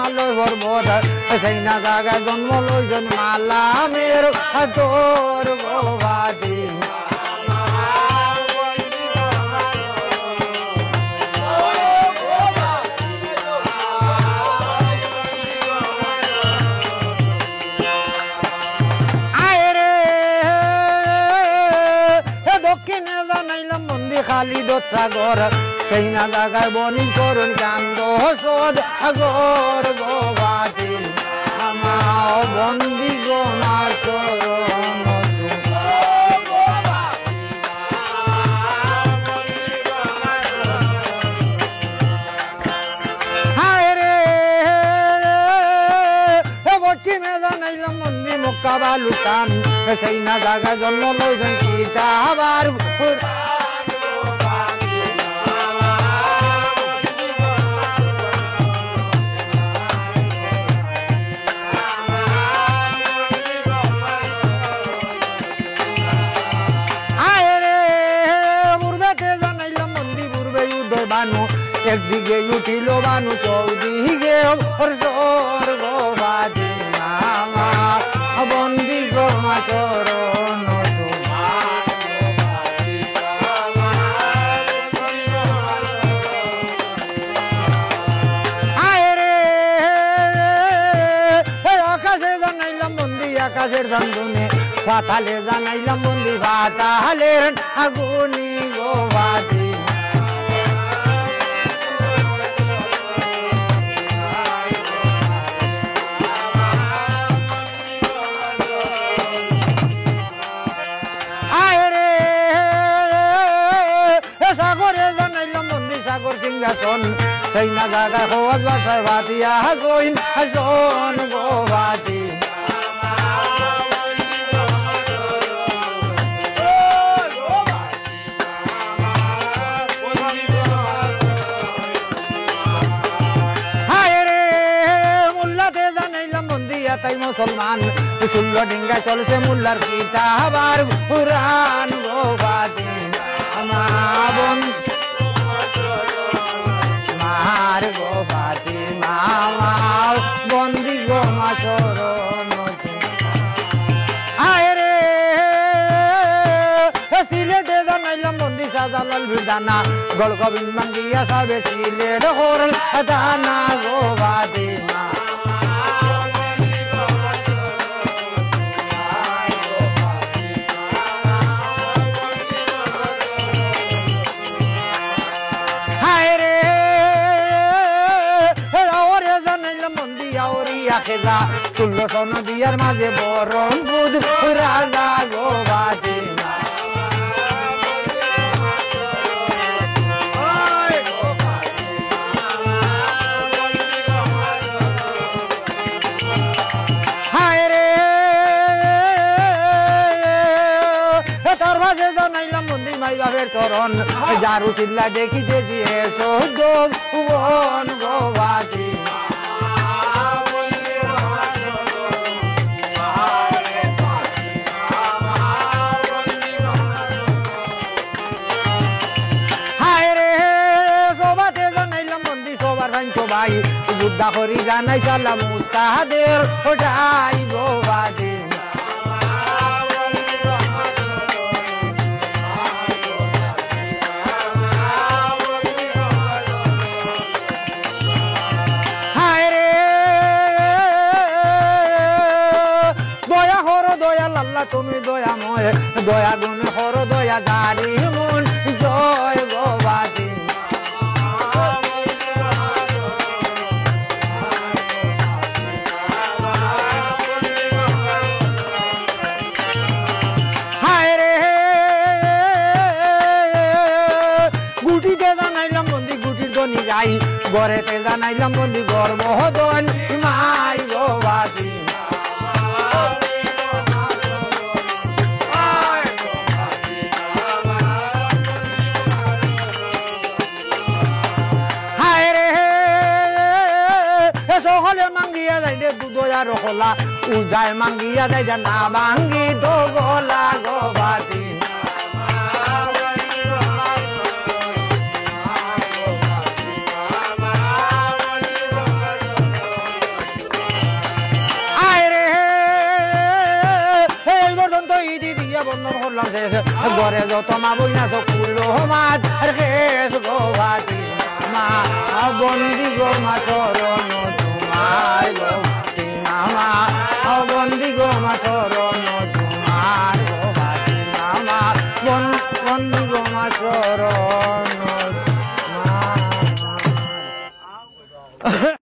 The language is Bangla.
হিমালয় পর্বত সেই না জায়গায় জন্ম লইজন মালামের তোর গোবাদি দক্ষিণে জানাইলাম মন্দির খালি দোসাগর সেই না জায়গায় বনি করুন চান্দ সোদ আগর গোবাদি আমা বন্দি গো মা চরণ হায় রে পশ্চিমে জানাইলাম মন্দির মক্কা বালুকান সেই না জায়গায় জন্ম লইছেন সীতা আবার একদিকে উঠিল বানু চৌদিকে গোবাদি মামা বন্দি গো মা চরণ আকাশে জানাইলাম বন্দি আকাশের দান্দনে পাতালে জানাইলাম বন্দি পাতালের আগুনি গোবাদি সাগর সিংহাসন সেই না জায়গা খোয়াজ বাসায় ভাতিয়া গইন জন গোবাদি হায় রে মুল্লাতে জানাইলাম বন্দিয়া তাই মুসলমান ষোল ডিঙ্গায় চলছে মুল্লার পিতা আবার পুরান গোবাদি আমা গোবাদি মামা বন্দি গো মা চরণ হায় রে সিলেটে জানাইলাম বন্দি সাজালাল বিদানা গল গোবিন্দ মাঙ্গিয়া সাবে সিলেট হরল দানা গোবাদি মা খেলা 1600 নদিয়ার মাঝে বরণ বুধ রাজা গোবাদি হায় রে তার মাঝে জানাইলাম বন্দি মাই বাবের চরণ যারু চিল্লা দেখিতেছি এসো ভুবন গোবাদি ভাই বুদ্ধা করি জানাই সালাম মুস্তাহাদের ওটাই গোবাদি হায় রে দয়া করো দয়াল আল্লাহ তুমি দয়াময় দয়া গুণ করো দয়া জারি মন জয় গোবাদি গড়েতে জানাইলাম বন্দি গর্ব হদন মাই গোবাদি হায় রে সকলে মাঙ্গিয়া যাই দে দুধয়া রখলা উজায় মাঙ্গিয়া যাই না মাঙ্গি তো গলা গোবাদি শেষ ঘরে যত মা বইনা তো কুলো মাছ শেষ গো ফাতিমা বন্দি গো মা চরণ তোমার গো ফাতিমা বন্দি গো মা চরণ